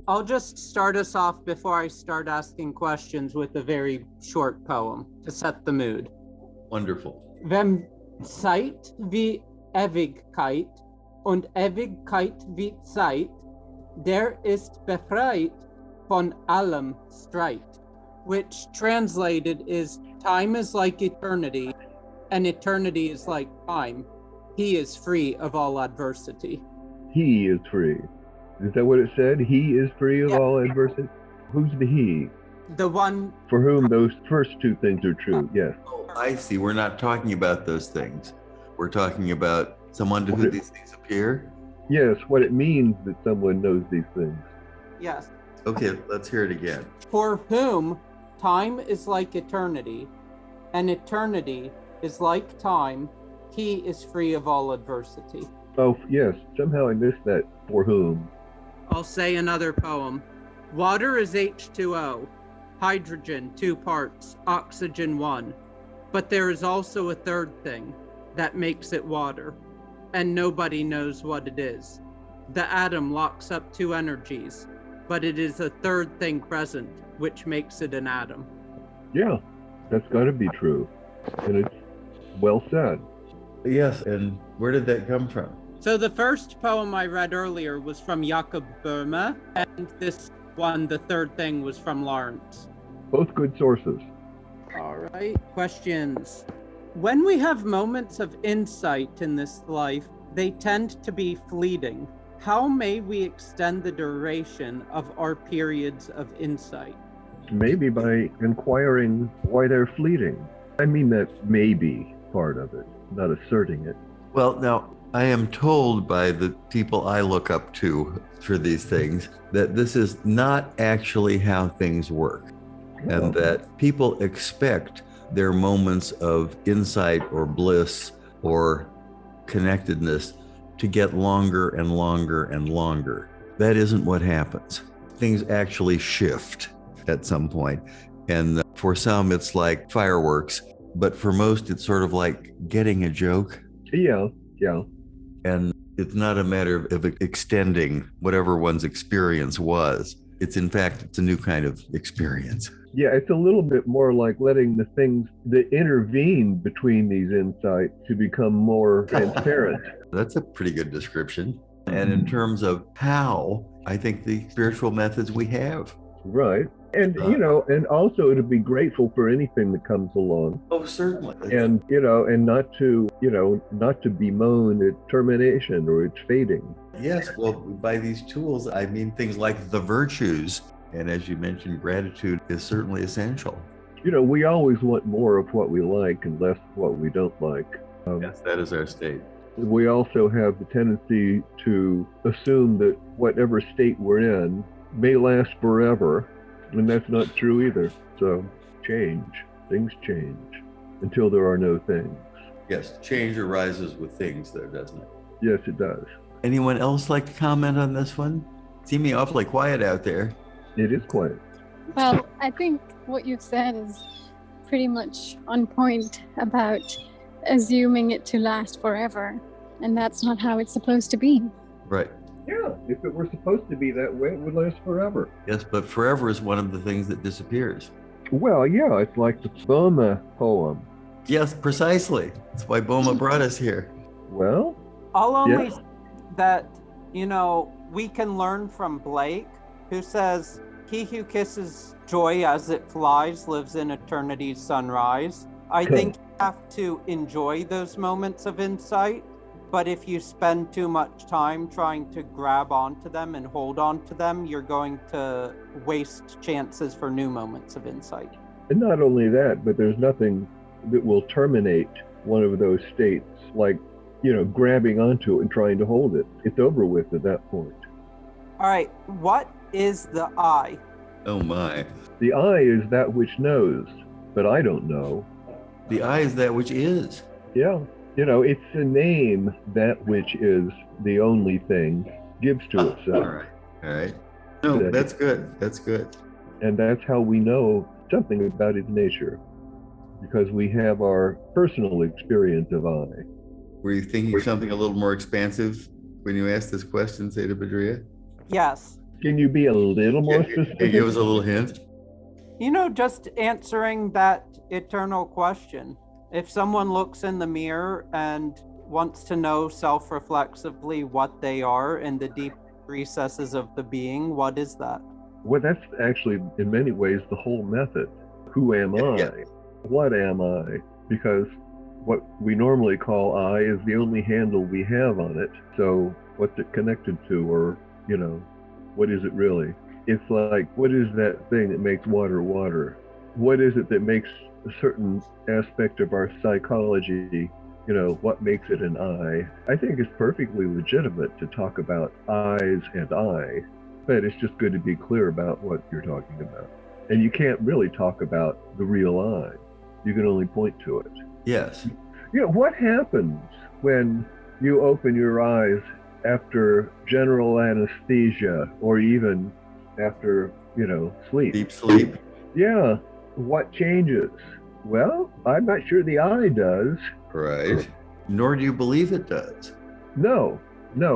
I'll just start us off before I start asking questions with a very short poem to set the mood. Wonderful. Wenn Zeit wie Ewigkeit und Ewigkeit wie Zeit, der ist befreit von allem Streit, which translated is time is like eternity and eternity is like time. He is free of all adversity. He is free. Is that what it said? He is free of all adversity? Who's the he? The one For whom those first two things are true, yes. Oh, I see. We're not talking about those things. We're talking about someone to whom these things appear? Yes, what it means that someone knows these things. Yes. Okay, let's hear it again. For whom time is like eternity, and eternity is like time, he is free of all adversity. Oh, yes, somehow I missed that for whom. I'll say another poem. Water is H2O, hydrogen 2 parts, oxygen 1. But there is also a third thing that makes it water, and nobody knows what it is. The atom locks up 2 energies, but it is a third thing present, which makes it an atom. Yeah, that's got to be true. And it's well said. Yes, and where did that come from? So the first poem I read earlier was from Jakob Böhme, and this one, the third thing, was from Lawrence. Both good sources. All right, questions. When we have moments of insight in this life, they tend to be fleeting. How may we extend the duration of our periods of insight? Maybe by inquiring why they're fleeting. I mean that maybe part of it, not asserting it. Well, now, I am told by the people I look up to for these things that this is not actually how things work, and that people expect their moments of insight or bliss or connectedness to get longer and longer and longer. That isn't what happens. Things actually shift at some point. And for some, it's like fireworks, but for most, it's sort of like getting a joke. Yeah. And it's not a matter of extending whatever one's experience was. It's in fact, it's a new kind of experience. Yeah, it's a little bit more like letting the things that intervene between these insights to become more transparent. That's a pretty good description. And in terms of how, I think the spiritual methods we have. Right. And, and also to be grateful for anything that comes along. Oh, certainly. And, and not to bemoan its termination or its fading. Yes, well, by these tools, I mean things like the virtues. And as you mentioned, gratitude is certainly essential. We always want more of what we like and less of what we don't like. Yes, that is our state. We also have the tendency to assume that whatever state we're in may last forever. And that's not true either. So things change until there are no things. Yes, change arises with things though, doesn't it? Yes, it does. Anyone else like to comment on this one? Seeming awfully quiet out there. It is quiet. Well, I think what you've said is pretty much on point about assuming it to last forever. And that's not how it's supposed to be. Right. Yeah, if it were supposed to be that way, it would last forever. Yes, but forever is one of the things that disappears. Well, yeah, it's like the Böhme poem. Yes, precisely. That's why Böhme brought us here. Well, I'll only say that, we can learn from Blake, who says, he who kisses joy as it flies lives in eternity's sunrise. I think you have to enjoy those moments of insight. But if you spend too much time trying to grab onto them and hold on to them, you're going to waste chances for new moments of insight. And not only that, but there's nothing that will terminate one of those states, like, grabbing onto it and trying to hold it. It's over with at that point. All right, what is the I? Oh my. The I is that which knows, but I don't know. The I is that which is. Yeah. It's a name that which is the only thing gives to itself. All right. No, that's good. That's good. And that's how we know something about its nature, because we have our personal experience of I. Were you thinking something a little more expansive when you asked this question, Zeta Badria? Yes. Can you be a little more specific? Give us a little hint. Just answering that eternal question. If someone looks in the mirror and wants to know self-reflexively what they are in the deep recesses of the being, what is that? Well, that's actually, in many ways, the whole method. Who am I? Yeah. What am I? Because what we normally call I is the only handle we have on it. So what's it connected to, or, what is it really? It's like, what is that thing that makes water water? What is it that makes a certain aspect of our psychology, what makes it an I? I think it's perfectly legitimate to talk about I's and I, but it's just good to be clear about what you're talking about. And you can't really talk about the real I. You can only point to it. Yes. What happens when you open your eyes after general anesthesia, or even after, sleep? Deep sleep. Yeah. What changes? Well, I'm not sure the I does. Right. Nor do you believe it does. No.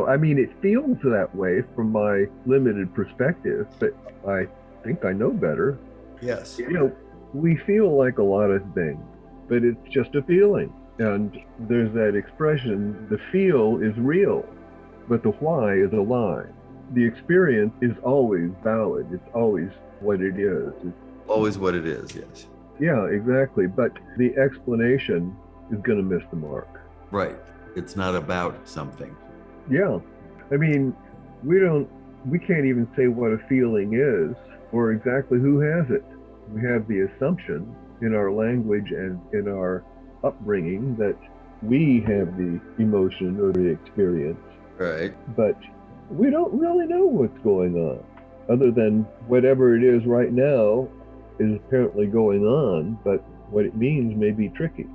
I mean, it feels that way from my limited perspective, but I think I know better. Yes. We feel like a lot of things, but it's just a feeling. And there's that expression, the feel is real, but the why is a lie. The experience is always valid. It's always what it is. It's always what it is, yes. Yeah, exactly. But the explanation is going to miss the mark. Right. It's not about something. Yeah. I mean, we can't even say what a feeling is or exactly who has it. We have the assumption in our language and in our upbringing that we have the emotion or the experience. Right. But we don't really know what's going on, other than whatever it is right now is apparently going on, but what it means may be tricky.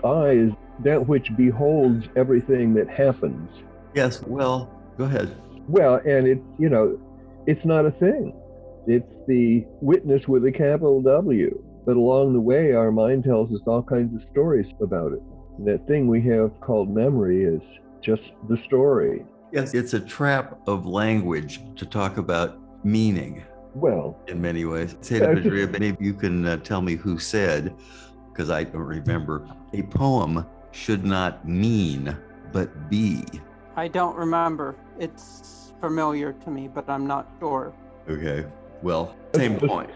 I is that which beholds everything that happens. Yes, well, go ahead. Well, and it's not a thing. It's the witness with a capital W. But along the way, our mind tells us all kinds of stories about it. And that thing we have called memory is just the story. Yes, it's a trap of language to talk about meaning. Well, in many ways. Maybe you can tell me who said, because I don't remember, a poem should not mean, but be. I don't remember. It's familiar to me, but I'm not sure. Okay. Well, same point.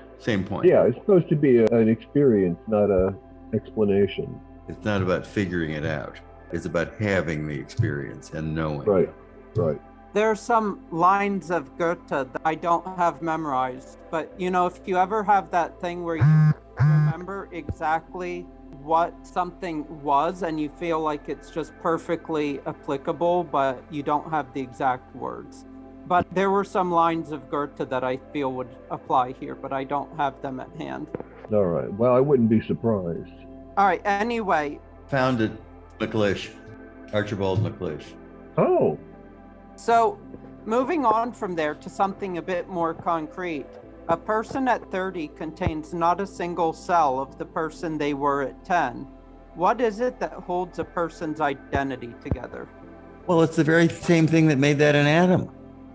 Yeah, it's supposed to be an experience, not an explanation. It's not about figuring it out. It's about having the experience and knowing. Right. There are some lines of Goethe that I don't have memorized, but if you ever have that thing where you remember exactly what something was and you feel like it's just perfectly applicable, but you don't have the exact words. But there were some lines of Goethe that I feel would apply here, but I don't have them at hand. All right. Well, I wouldn't be surprised. All right. Anyway. Found it. McLeish. Archibald McLeish. Oh. So moving on from there to something a bit more concrete. A person at 30 contains not a single cell of the person they were at 10. What is it that holds a person's identity together? Well, it's the very same thing that made that an atom.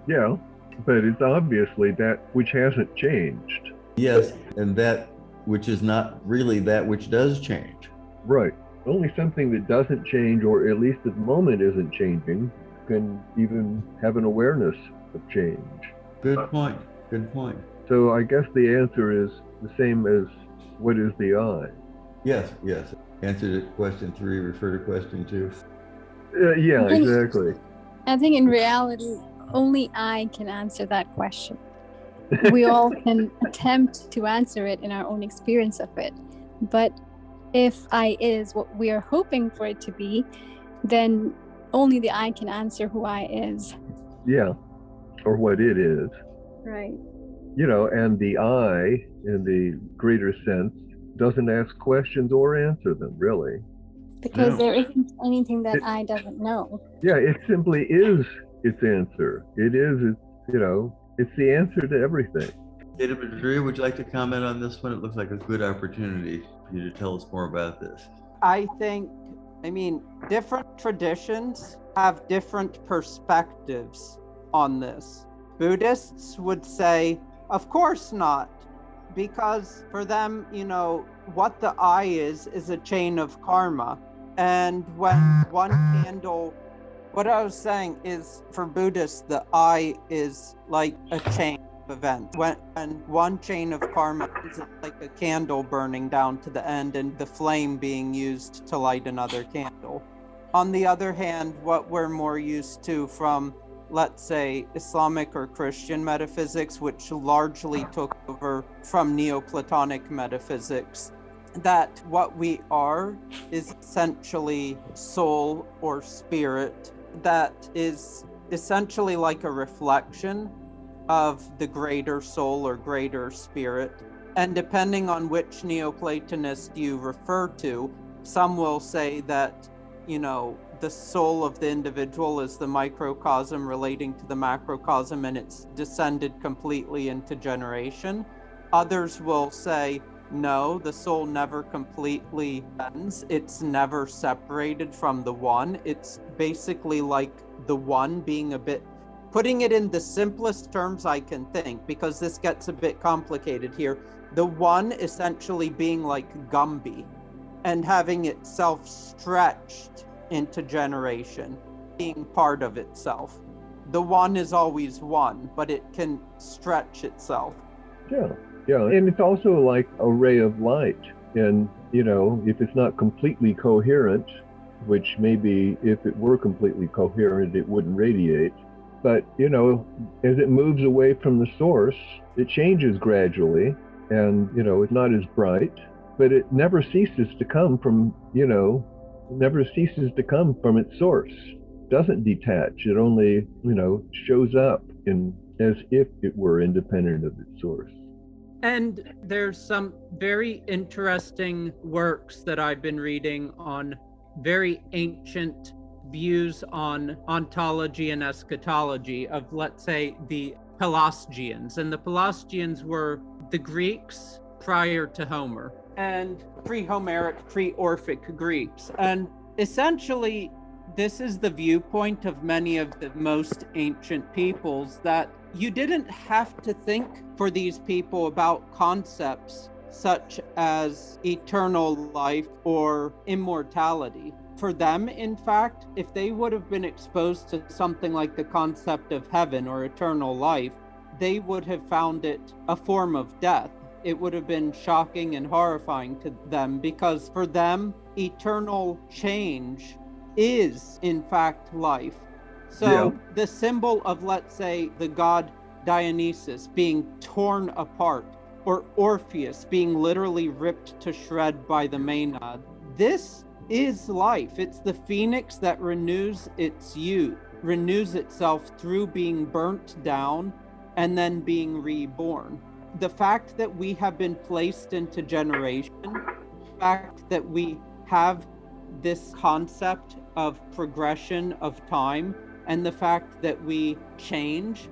Yeah, but it's obviously that which hasn't changed. Yes, and that which is not really that which does change. Right. Only something that doesn't change, or at least at the moment isn't changing, can even have an awareness of change. Good point. So I guess the answer is the same as what is the I? Yes. Answer to question 3, refer to question 2. Yeah, exactly. I think in reality, only I can answer that question. We all can attempt to answer it in our own experience of it. But if I is what we are hoping for it to be, then only the I can answer who I is. Yeah, or what it is. Right. And the I, in the greater sense, doesn't ask questions or answer them, really. Because there isn't anything that I doesn't know. Yeah, it simply is its answer. It's the answer to everything. David Madria, would you like to comment on this one? It looks like a good opportunity for you to tell us more about this. I mean, different traditions have different perspectives on this. Buddhists would say, of course not, because for them, what the I is a chain of karma. And when one candle, what I was saying is, for Buddhists, the I is like a chain of events. When one chain of karma is like a candle burning down to the end and the flame being used to light another candle. On the other hand, what we're more used to from, let's say, Islamic or Christian metaphysics, which largely took over from Neoplatonic metaphysics, that what we are is essentially soul or spirit that is essentially like a reflection of the greater soul or greater spirit. And depending on which Neoplatonist you refer to, some will say that, the soul of the individual is the microcosm relating to the macrocosm and it's descended completely into generation. Others will say, no, the soul never completely ends. It's never separated from the one. It's basically like the one being putting it in the simplest terms I can think, because this gets a bit complicated here. The one essentially being like Gumby and having itself stretched into generation, being part of itself. The one is always one, but it can stretch itself. Yeah, and it's also like a ray of light. And, if it's not completely coherent, which maybe if it were completely coherent, it wouldn't radiate. But, as it moves away from the source, it changes gradually and, it's not as bright, but it never ceases to come from, its source. Doesn't detach. It only, shows up as if it were independent of its source. And there's some very interesting works that I've been reading on very ancient views on ontology and eschatology of, let's say, the Pelasgians. And the Pelasgians were the Greeks prior to Homer and pre-Homeric, pre-Orphic Greeks. And essentially, this is the viewpoint of many of the most ancient peoples, that you didn't have to think for these people about concepts such as eternal life or immortality. For them, in fact, if they would have been exposed to something like the concept of heaven or eternal life, they would have found it a form of death. It would have been shocking and horrifying to them, because for them, eternal change is, in fact, life. So the symbol of, let's say, the god Dionysus being torn apart, or Orpheus being literally ripped to shred by the Maenad, this is life. It's the phoenix that renews its youth, renews itself through being burnt down and then being reborn. The fact that we have been placed into generation, the fact that we have this concept of progression of time, and the fact that we change,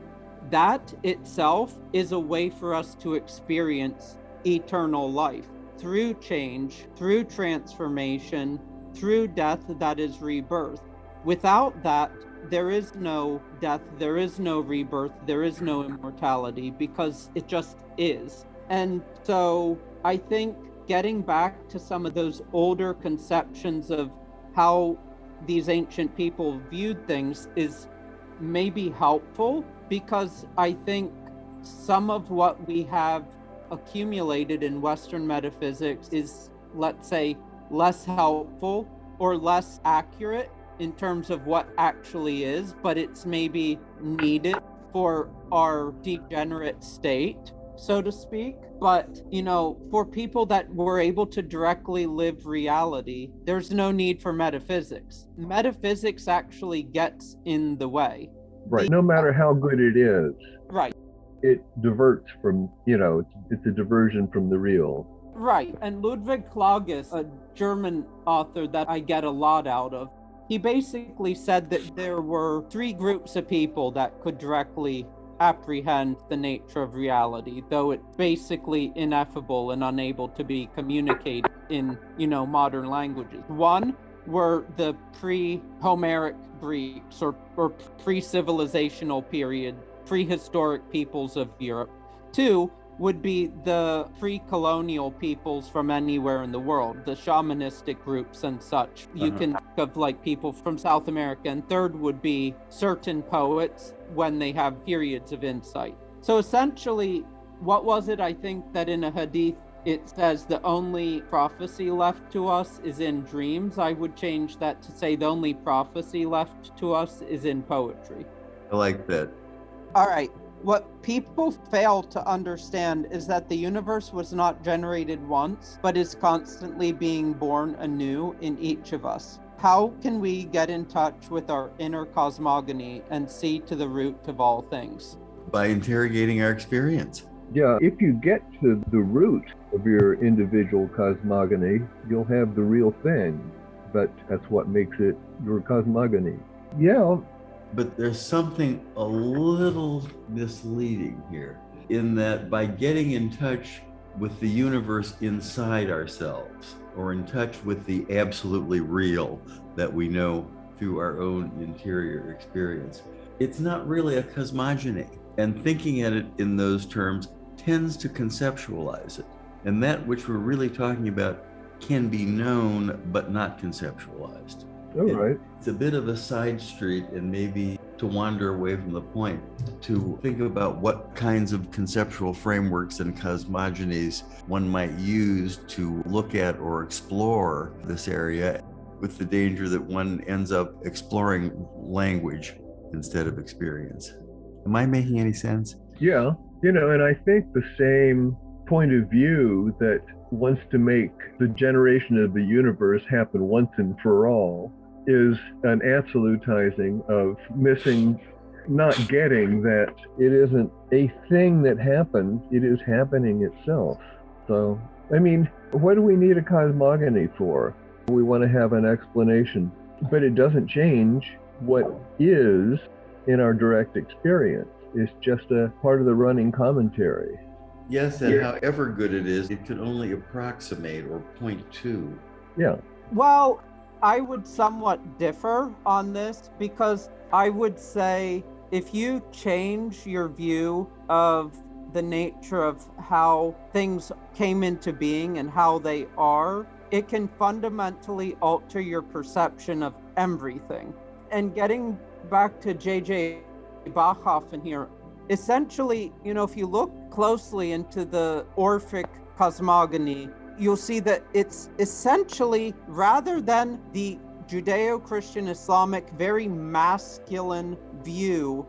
that itself is a way for us to experience eternal life through change, through transformation, through death that is rebirth. Without that, there is no death, there is no rebirth, there is no immortality, because it just is. And so I think getting back to some of those older conceptions of how these ancient people viewed things is maybe helpful, because I think some of what we have accumulated in Western metaphysics is, let's say, less helpful or less accurate in terms of what actually is, but it's maybe needed for our degenerate state, so to speak. But, for people that were able to directly live reality, there's no need for metaphysics. Metaphysics actually gets in the way. Right. No matter how good it is. Right. It diverts from, it's a diversion from the real. Right. And Ludwig Klages, a German author that I get a lot out of, he basically said that there were three groups of people that could directly apprehend the nature of reality, though it's basically ineffable and unable to be communicated in, modern languages. One were the pre-Homeric Greeks or pre-civilizational period prehistoric peoples of Europe. 2 would be the pre-colonial peoples from anywhere in the world, the shamanistic groups and such. You can think of like people from South America. And 3rd would be certain poets when they have periods of insight. So essentially, what was it, I think, that in a hadith, it says the only prophecy left to us is in dreams? I would change that to say the only prophecy left to us is in poetry. I like that. All right. What people fail to understand is that the universe was not generated once, but is constantly being born anew in each of us. How can we get in touch with our inner cosmogony and see to the root of all things? By interrogating our experience. Yeah, if you get to the root of your individual cosmogony, you'll have the real thing. But that's what makes it your cosmogony. Yeah. But there's something a little misleading here, in that by getting in touch with the universe inside ourselves, or in touch with the absolutely real that we know through our own interior experience, it's not really a cosmogony. And thinking at it in those terms tends to conceptualize it. And that which we're really talking about can be known, but not conceptualized. Right. It's a bit of a side street, and maybe to wander away from the point, to think about what kinds of conceptual frameworks and cosmogonies one might use to look at or explore this area, with the danger that one ends up exploring language instead of experience. Am I making any sense? Yeah. And I think the same point of view that wants to make the generation of the universe happen once and for all is an absolutizing of not getting that it isn't a thing that happened, it is happening itself. So, what do we need a cosmogony for? We want to have an explanation, but it doesn't change what is in our direct experience. It's just a part of the running commentary. Yes, and however good it is, it could only approximate or point to. Yeah. Well, I would somewhat differ on this, because I would say if you change your view of the nature of how things came into being and how they are, it can fundamentally alter your perception of everything. And getting back to J.J. Bachhofen here, essentially, if you look closely into the Orphic cosmogony, you'll see that it's essentially, rather than the Judeo-Christian Islamic very masculine view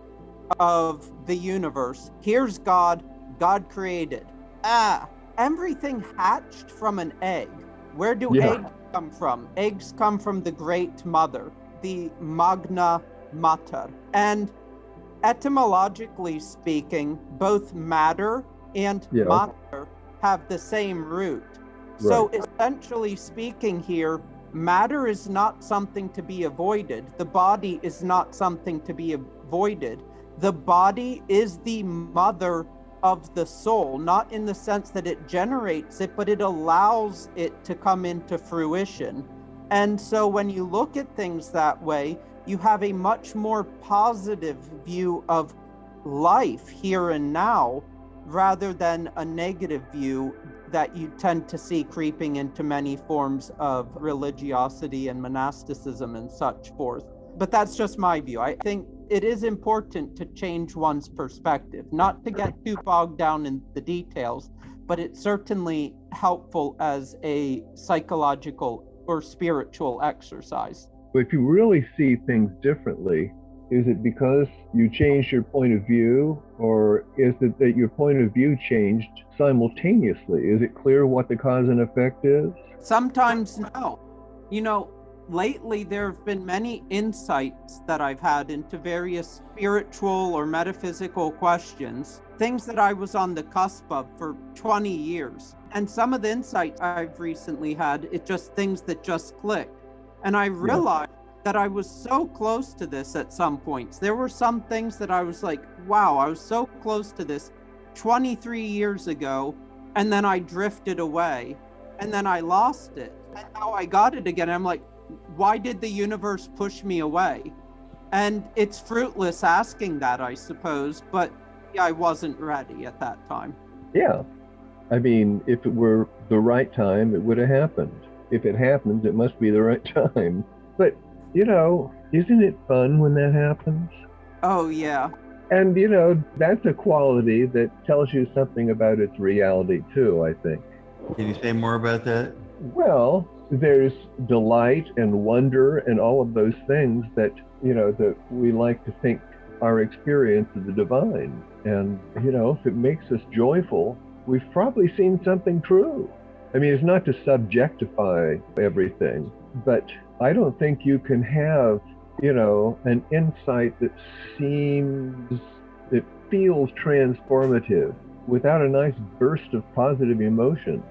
of the universe, here's God created. Everything hatched from an egg. Where do eggs come from? Eggs come from the Great Mother, the Magna Mater. And etymologically speaking, both matter and mater have the same root. So essentially speaking here, matter is not something to be avoided. The body is not something to be avoided. The body is the mother of the soul, not in the sense that it generates it, but it allows it to come into fruition. And so when you look at things that way, you have a much more positive view of life here and now, rather than a negative view that you tend to see creeping into many forms of religiosity and monasticism and such forth. But that's just my view. I think it is important to change one's perspective, not to get too bogged down in the details, but it's certainly helpful as a psychological or spiritual exercise. If you really see things differently, is it because you changed your point of view, or is it that your point of view changed simultaneously? Is it clear what the cause and effect is? Sometimes no. Lately there have been many insights that I've had into various spiritual or metaphysical questions, things that I was on the cusp of for 20 years. And some of the insights I've recently had, it's just things that just clicked. And I realized that I was so close to this at some points. There were some things that I was like, wow, I was so close to this 23 years ago, and then I drifted away, and then I lost it. And now I got it again. I'm like, why did the universe push me away? And it's fruitless asking that, I suppose, but I wasn't ready at that time. Yeah. I mean, if it were the right time, it would have happened. If it happens, it must be the right time. But, isn't it fun when that happens? Oh, yeah. And, that's a quality that tells you something about its reality, too, I think. Can you say more about that? Well, there's delight and wonder and all of those things that, that we like to think our experience of the divine. And, if it makes us joyful, we've probably seen something true. I mean, it's not to subjectify everything, but I don't think you can have, an insight that feels transformative without a nice burst of positive emotion.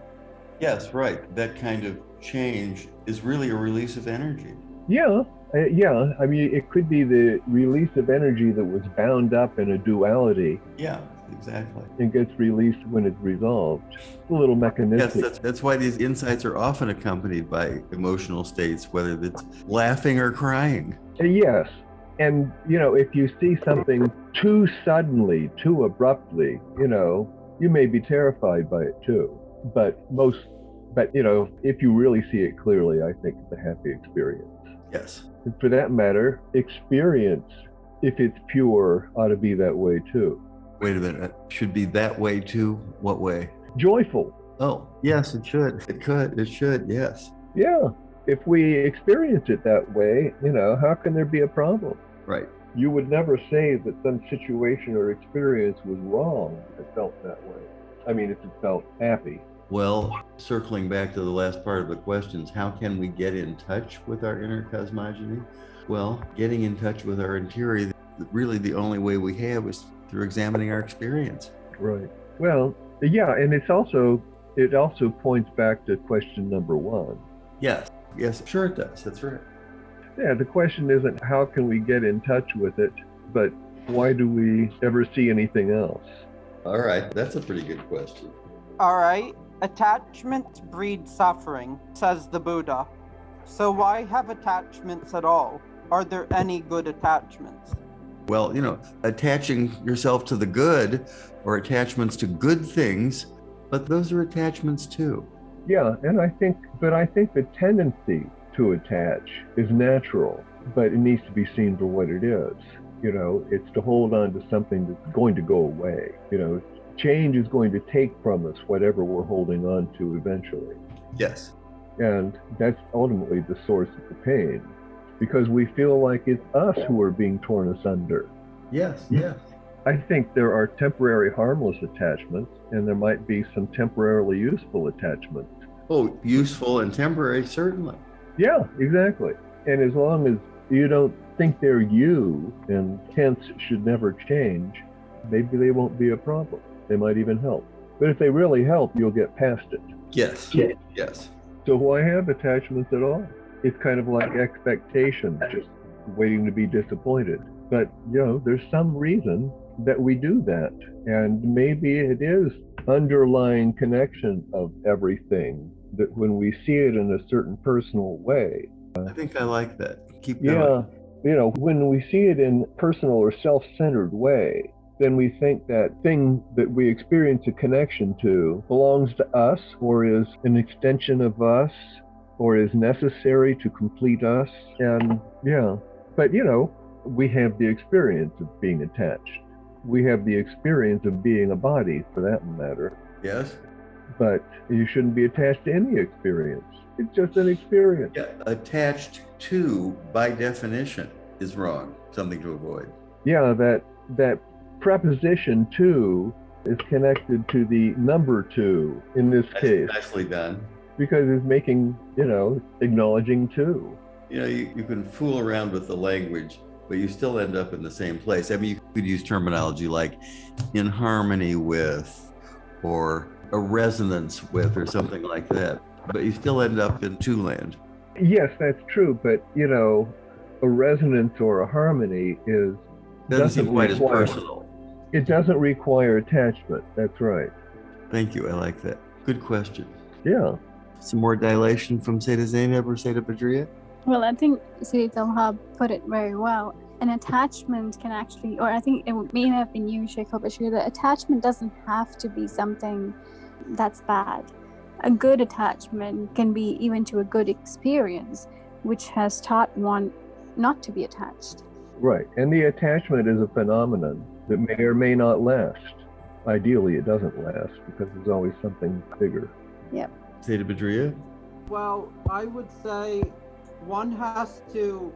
Yes, right. That kind of change is really a release of energy. Yeah. I mean, it could be the release of energy that was bound up in a duality. Yeah, exactly. And gets released when it's resolved. It's a little mechanistic. Yes, that's why these insights are often accompanied by emotional states, whether it's laughing or crying. Yes. And, if you see something too suddenly, too abruptly, you may be terrified by it too. But if you really see it clearly, I think it's a happy experience. Yes. And for that matter, experience, if it's pure, ought to be that way too. Wait a minute. It should be that way too? What way? Joyful. Oh, yes, it should. It should, yes. Yeah. If we experience it that way, how can there be a problem? Right. You would never say that some situation or experience was wrong if it felt that way. I mean, if it felt happy. Well, circling back to the last part of the questions, how can we get in touch with our inner cosmogony? Well, getting in touch with our interior, really the only way we have is through examining our experience. Right. Well, yeah, and it also points back to question number 1. Yes, sure it does. That's right. Yeah, the question isn't how can we get in touch with it, but why do we ever see anything else? All right, that's a pretty good question. All right. Attachments breed suffering, says the Buddha. So why have attachments at all? Are there any good attachments? Well, attaching yourself to the good or attachments to good things, but those are attachments too. Yeah, and I think the tendency to attach is natural, but it needs to be seen for what it is. It's to hold on to something that's going to go away. Change is going to take from us whatever we're holding on to eventually. Yes. And that's ultimately the source of the pain, because we feel like it's us who are being torn asunder. Yes. I think there are temporary harmless attachments, and there might be some temporarily useful attachments. Oh, useful and temporary, certainly. Yeah, exactly. And as long as you don't think they're you, and hence should never change, maybe they won't be a problem. They might even help. But if they really help, you'll get past it. Yes. So why have attachments at all? It's kind of like expectations, just waiting to be disappointed. But, there's some reason that we do that. And maybe it is underlying connection of everything, that when we see it in a certain personal way. I think I like that. Keep going. Yeah. When we see it in personal or self-centered way, then we think that thing that we experience a connection to belongs to us, or is an extension of us, or is necessary to complete us. And but we have the experience of being attached. We have the experience of being a body, for that matter. Yes. But you shouldn't be attached to any experience. It's just an experience. Yeah, attached to, by definition, is wrong. Something to avoid. Yeah, that preposition to is connected to the number 2 in this case. Nicely done. Because it's making, acknowledging 2. You can fool around with the language, but you still end up in the same place. I mean, you could use terminology like in harmony with, or a resonance with, or something like that, but you still end up in 2 land. Yes, that's true, but a resonance or a harmony doesn't seem quite as personal. It doesn't require attachment. That's right. Thank you. I like that. Good question. Yeah. Some more dilation from Seda Zainab or Seda Badriya? Well, I think Sri Talha put it very well. an attachment can actually, or I think it may have been you, Sheikh al-Bashir, that attachment doesn't have to be something that's bad. A good attachment can be even to a good experience, which has taught one not to be attached. Right. And the attachment is a phenomenon that may or may not last. Ideally, it doesn't last because there's always something bigger. Yep. Sayyida Badriya? Well, I would say one has to,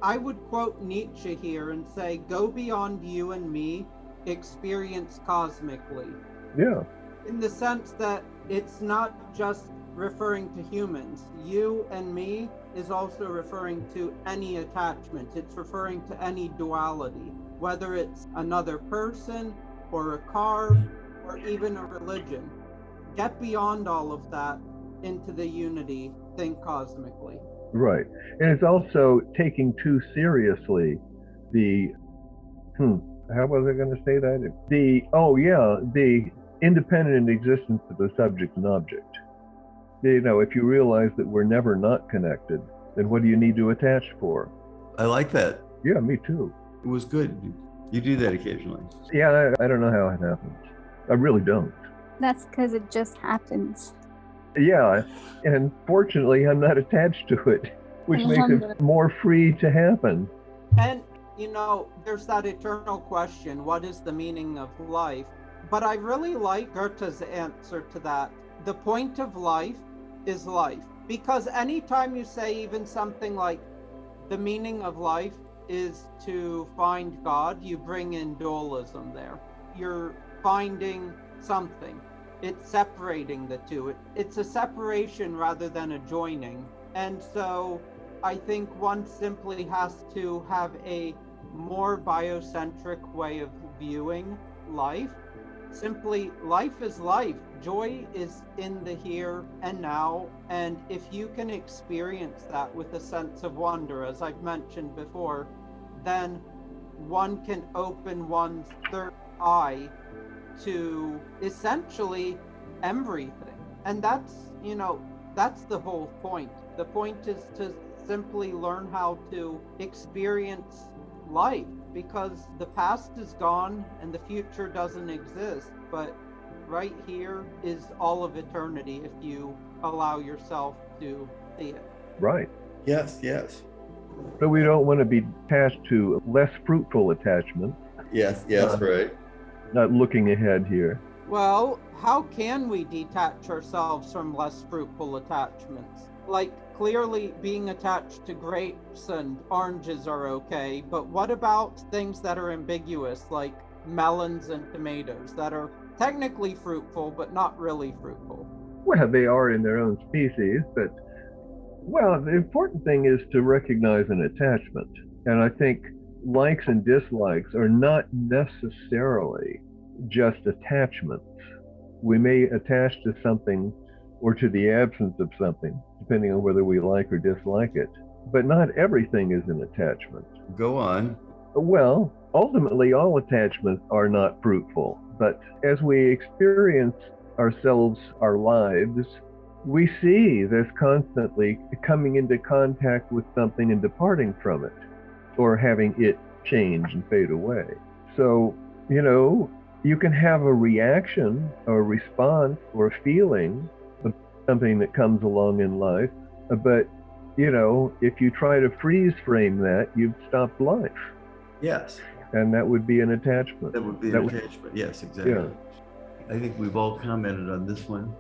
I would quote Nietzsche here and say, go beyond you and me, experience cosmically. Yeah. In the sense that it's not just referring to humans. You and me is also referring to any attachment. It's referring to any duality, whether it's another person or a car or even a religion. Get beyond all of that into the unity, think cosmically. Right. And it's also taking too seriously the, how was I going to say that? The independent existence of the subject and object. You know, if you realize that we're never not connected, then what do you need to attach for? I like that. Yeah, me too. It was good. You do that occasionally. Yeah, I don't know how it happens. I really don't. That's because it just happens. Yeah, and fortunately, I'm not attached to it, which makes it more free to happen. And, you know, there's that eternal question, what is the meaning of life? But I really like Goethe's answer to that. The point of life is life. Because anytime you say even something like the meaning of life is to find God, you bring in dualism there. You're finding something. It's separating the two. It's a separation rather than a joining. And so I think one simply has to have a more biocentric way of viewing life. Simply, life is life. Joy is in the here and now. And if you can experience that with a sense of wonder, as I've mentioned before, then one can open one's third eye to essentially everything. And that's, you know, that's the whole point. The point is to simply learn how to experience life, because the past is gone and the future doesn't exist, but right here is all of eternity if you allow yourself to see it. Right. Yes, yes. So we don't want to be attached to less fruitful attachments. Yes, right. Not looking ahead here. Well, how can we detach ourselves from less fruitful attachments? Like, clearly being attached to grapes and oranges are okay, but what about things that are ambiguous, like melons and tomatoes, that are technically fruitful, but not really fruitful? Well, they are in their own species, but, well, the important thing is to recognize an attachment. And I think likes and dislikes are not necessarily just attachments. We may attach to something or to the absence of something, depending on whether we like or dislike it. But not everything is an attachment. Go on. Well, ultimately, all attachments are not fruitful. But as we experience ourselves, our lives, we see this constantly coming into contact with something and departing from it, or having it change and fade away. So, you know, you can have a reaction or a response or a feeling of something that comes along in life, but, you know, if you try to freeze frame that, you've stopped life. Yes. And that would be an attachment. That would be an attachment. Yes, exactly. Yeah. I think we've all commented on this one.